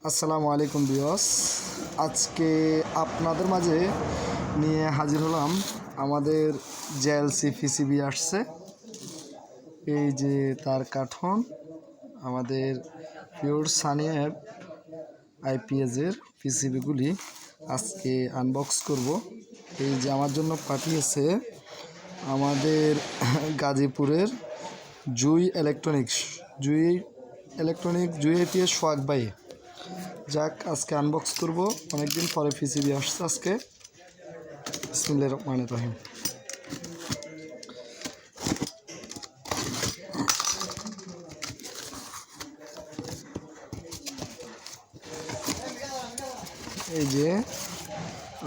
আসসালামু আলাইকুম ভিউয়ার্স, আজকে আপনাদের মাঝে নিয়ে হাজির হলাম। আমাদের জেএলসি পিসিবি আসছে, এই যে তার কাঠন আমাদের পিওর সানি অ্যাপ আইপিএসের পিসিবিগুলি আজকে আনবক্স করব। এই যে আমার জন্য পাঠিয়েছে আমাদের গাজীপুরের জুই আইপিএস সোহাগ ভাই। যাক, আজকে আনবক্স করব, অনেকদিন পরে পিসিবি আসছে আজকে। বিসমিল্লাহির রহমানির রহিম। এই যে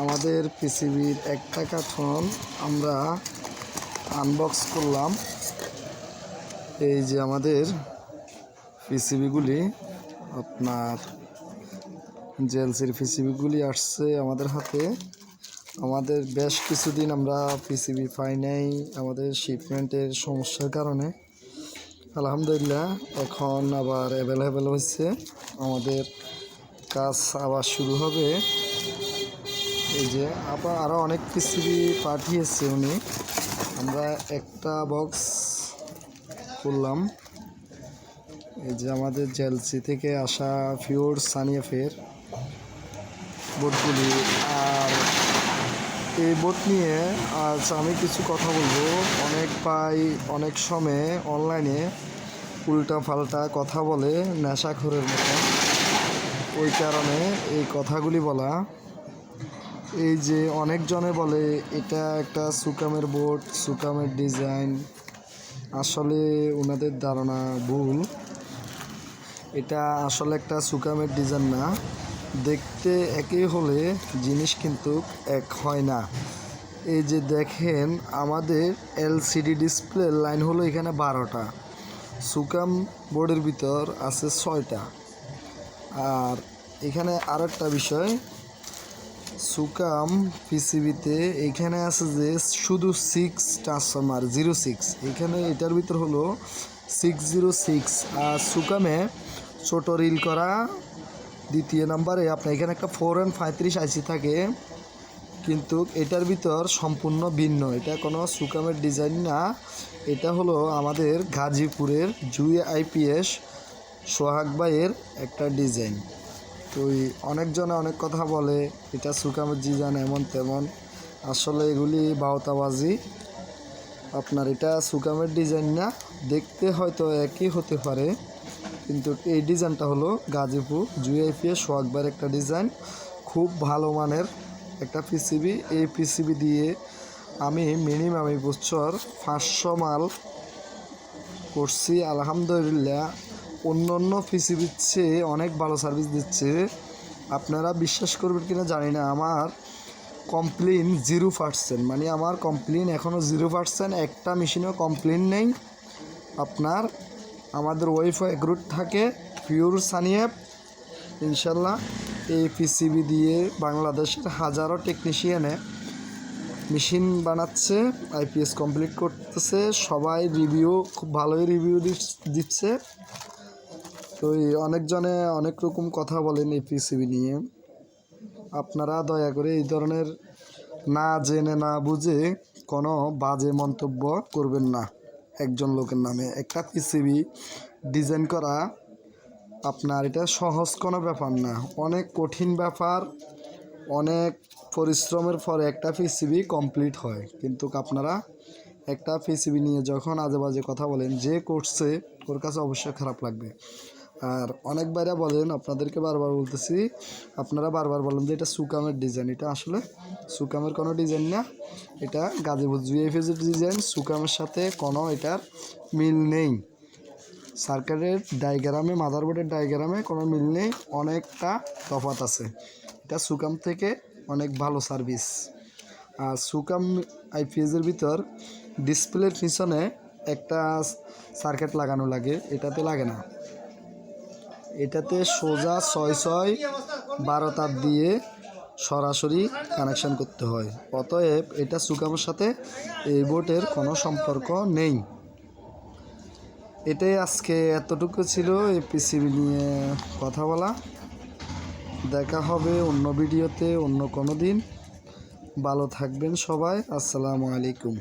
আমাদের পিসিবির একটা কাঠন আমরা আনবক্স করলাম। এই যে আমাদের পিসিবিগুলি, আপনার জেএলসির পিসিবিগুলি আসছে আমাদের হাতে। আমাদের বেশ কিছুদিন আমরা পিসিবি পাই নাই আমাদের শিপমেন্টের সমস্যার কারণে। আলহামদুলিল্লাহ এখন আবার অ্যাভেলেবেল হয়েছে, আমাদের কাজ আবার শুরু হবে। এই যে আবার আরও অনেক পিসিবি পাঠিয়েছে উনি, আমরা একটা বক্স করলাম। এই যে আমাদের জেএলসি থেকে আসা পিওর সানি অ্যাপের বোর্ডগুলি। আর এই বোর্ড নিয়ে আজ আমি কিছু কথা বলবো। অনেক সময় অনলাইনে উল্টা পাল্টা কথা বলে নেশাখোরের মতো, ওই কারণে এই কথাগুলি বলা। এই যে অনেকজনে বলে এটা একটা সুকামের বোর্ড, সুকামের ডিজাইন। আসলে ওনাদের ধারণা ভুল, এটা আসলে একটা সুকামের ডিজাইন না। দেখতে একই হলে জিনিস কিন্তু এক হয় না। এই যে দেখেন, আমাদের এলসিডি ডিসপ্লে লাইন হলো এখানে 12টা, সুকাম বোর্ডের ভিতর আছে 6টা। আর এখানে আরেকটা বিষয়, সুকাম পিসিবিতে এখানে আছে যে শুধু 6 ট্রান্সফরমার 06, এখানে এটার ভিতর হলো 606। আর সুকামে ছোট রিল করা দ্বিতীয় নাম্বারে আপনার এখানে একটা 4N35 আইসি থাকে, কিন্তু এটার ভিতর সম্পূর্ণ ভিন্ন। এটা কোনো সুকামের ডিজাইন না, এটা হলো আমাদের গাজীপুরের জুই আইপিএস সোহাগ ভাইয়ের একটা ডিজাইন। তো অনেকজনে অনেক কথা বলে এটা সুকামের ডিজাইন এমন তেমন, আসলে এগুলি বাউতাবাজি। আপনার এটা সুকামের ডিজাইন না, দেখতে হয়তো একই হতে পারে, কিন্তু এই ডিজাইনটা হলো গাজীপুর জুই আইপিএস সোহাগ ভাইয়ের একটা ডিজাইন। খুব ভালো মানের একটা পিসিবি। এই পিসিবি দিয়ে আমি মিনিমাম এই বছর 500 মাল করছি। আলহামদুলিল্লাহ অন্য পিসিবির চেয়ে অনেক ভালো সার্ভিস দিচ্ছে। আপনারা বিশ্বাস করবেন কিনা জানি না, আমার কমপ্লেন 0%, মানে আমার কমপ্লেন এখনও 0%, একটা মেশিনেও কমপ্লেন নেই। আপনার আমাদের ওয়াইফাই এগ্রুট থাকে, পিওর সানি অ্যাপ। ইনশাল্লাহ এই পিসিবি দিয়ে বাংলাদেশের হাজারো টেকনিশিয়ানে মেশিন বানাচ্ছে, আইপিএস কমপ্লিট করতেছে, সবাই রিভিউ খুব ভালোই রিভিউ দিচ্ছে। তো অনেকজনে অনেক রকম কথা বলেন এই পিসিবি নিয়ে। আপনারা দয়া করে এই ধরনের না জেনে না বুঝে কোনো বাজে মন্তব্য করবেন না একজন লোকের নামে। একটা পিসিবি ডিজাইন করা আপনার এটা সহজ কোনো ব্যাপার না, অনেক কঠিন ব্যাপার। অনেক পরিশ্রমের পরে একটা পিসিবি কমপ্লিট হয়, কিন্তু আপনারা একটা পিসিবি নিয়ে যখন আজে বাজে কথা বলেন, যে করছে ওর কাছে অবশ্যই খারাপ লাগবে। আর অনেক বাইরে বলেন, আপনাদেরকে বারবার বলতেছি, আপনারা বারবার বলেন যে এটা সুকামের ডিজাইন। এটা আসলে সুকামের কোনো ডিজাইন না, এটা গাজীপুর জুই আইপিএসের ডিজাইন। সুকামের সাথে কোনো এটার মিল নেই। সার্কিটের ডায়াগ্রামে, মাদারবোর্ডের ডায়াগ্রামে কোনো মিল নেই, অনেকটা তফাৎ আছে। এটা সুকাম থেকে অনেক ভালো সার্ভিস। আর সুকাম আইপিএসের ভিতর ডিসপ্লের পিছনে একটা সার্কিট লাগানো লাগে, এটাতে লাগে না। এটাতে সোজা 6/6 তার দিয়ে সরাসরি কানেকশান করতে হয়। অতএব এটা সুকামের সাথে এই বোর্ডের কোনো সম্পর্ক নেই। এটাই আজকে এতটুকু ছিল এই পিসিবি নিয়ে কথা বলা। দেখা হবে অন্য ভিডিওতে অন্য কোনো দিন। ভালো থাকবেন সবাই। আসসালামু আলাইকুম।